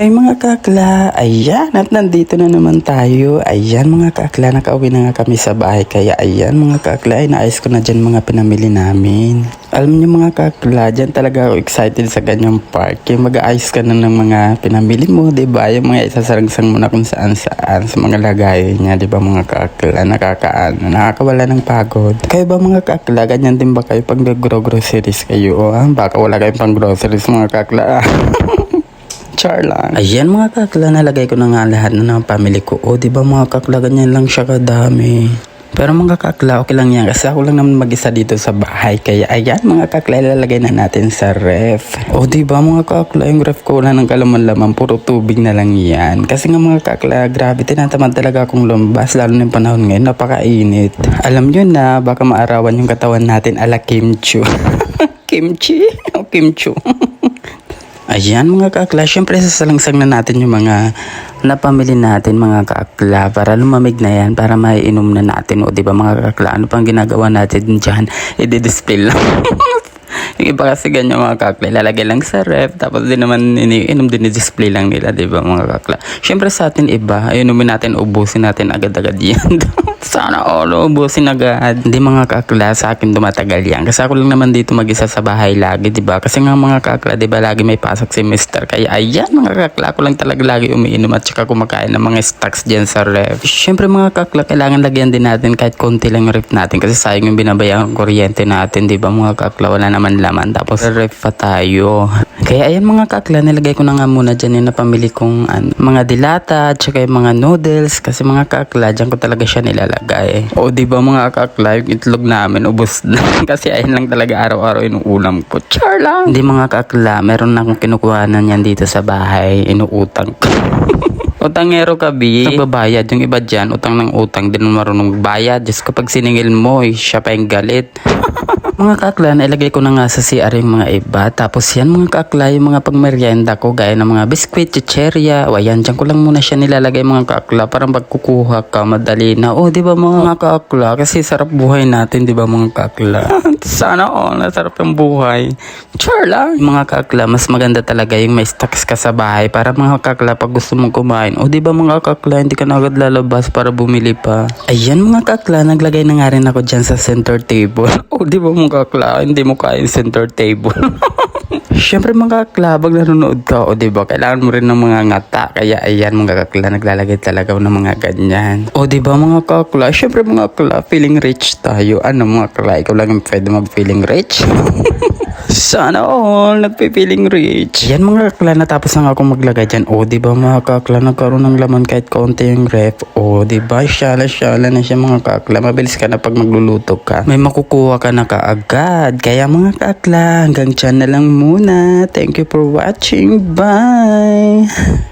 Ay mga kakla, ayan at nandito na naman tayo. Ayan mga kakla, nakauwi na nga kami sa bahay. Kaya ayan mga kakla, ay naayos ko na dyan mga pinamili namin. Alam niyo mga kakla, dyan talaga ako excited sa ganyang park. Yung mag-aayos ka na ng mga pinamili mo, diba? Yung mga isasarangsang mo na kung saan saan sa mga lagay niya, diba mga kakla? Nakakawala ng pagod. Kaya ba mga kakla, ganyan din ba kayo pag nag-groceries kayo? Baka wala kayong pang groceries mga kakla. Char lang. Ayan mga kakla, nalagay ko na nga lahat na ng pamilya ko. O diba mga kakla, ganyan lang siya kadami. Pero mga kakla, okay lang yan kasi ako lang naman mag-isa dito sa bahay. Kaya ayan mga kakla, ilalagay na natin sa ref. O diba mga kakla, yung ref ko wala ng kalaman-laman, puro tubig na lang yan. Kasi nga mga kakla, grabe, tinatamad talaga akong lumbas. Lalo na yung panahon ngayon, napakainit. Alam nyo na, baka maarawan yung katawan natin ala kimchi. Kimchi? O kimchi? Ayan mga kakla, syempre sasalangsang na natin yung mga napamili natin mga kakla para lumamig na yan, para maiinom na natin. O diba mga kakla, ano pang ginagawa natin dyan? I-display lang. Yung iba kasi ganyan mga kakla, lalagay lang sa ref, tapos din naman iniinom din, i-display lang nila, diba mga kakla? Syempre sa atin iba, inumin natin, ubusin natin agad-agad yan. Sana all ubusin agad. Hindi mga kakla, sa akin dumatagal yan. Kasi ako lang naman dito mag-isa sa bahay lagi, diba? Kasi nga mga kakla, diba lagi may pasok si mister. Kaya ayan mga kakla, ako lang talaga lagi umiinom at saka kumakain ng mga stocks dyan sa ref. Syempre mga kakla, kailangan lagyan din natin kahit konti lang yung ref natin. Kasi sayang yung binabayang kuryente natin, diba mga kakla? Wala naman laman. Tapos ref pa tayo. Kaya ayan mga kakla, nilagay ko na nga muna dyan yung napamili kong mga dilata at saka yung mga noodles. Kasi mga kakla, dyan ko talaga siya nilalagay. O diba mga kakla, yung itlog namin ubos na. Kasi ayun lang talaga araw-araw yung ulam ko. Char lang. Hindi mga kakla, meron na akong kinukuhanan yan dito sa bahay. Inuutang ko. Utangero ka, Bi. Nagbabayad. Yung iba dyan, utang ng utang. Di naman marunong magbayad. Just kapag siningil mo, siya pa yung galit. Mga kakla, nailagay ko na nga sa CR yung mga iba. Tapos yan mga kakla, yung mga pagmerienda ko, gaya ng mga biskwit, chicheria. O ayan, dyan ko lang muna siya nilalagay mga kakla. Parang pagkukuha ka, madali na. O, di ba mga kakla? Kasi sarap buhay natin, di ba mga kakla? Sana nasarap yung buhay. Char lang. Mga kakla, mas maganda talaga yung may stocks ka sa bahay. Para mga kakla, pag gusto mong kumain. O, di ba mga kakla, hindi ka na agad lalabas para bumili pa. Ayan mga kakla, naglagay na nga rin ako dyan sa center table. O, di ba mga kakla, hindi mo kaya yung center table. Siyempre mga kakla, pag nanonood ka, o diba, kailangan mo rin ng mga ngata. Kaya ayan mga kakla, naglalagay talaga ng mga ganyan. O diba mga kakla, siyempre mga kakla, feeling rich tayo. Ano mga kakla, ikaw lang yung pwede mag-feeling rich? Sana all, nagpe-feeling rich. Yan mga kakla, natapos na akong maglagay dyan. O diba mga kakla, nagkaroon ng laman kahit konti yung ref. O diba, syala-syala na siya mga kakla. Mabilis ka na pag magluluto ka. May makukuha ka na kaagad. Kaya mga kakla, hanggang dyan na lang muna. Thank you for watching. Bye!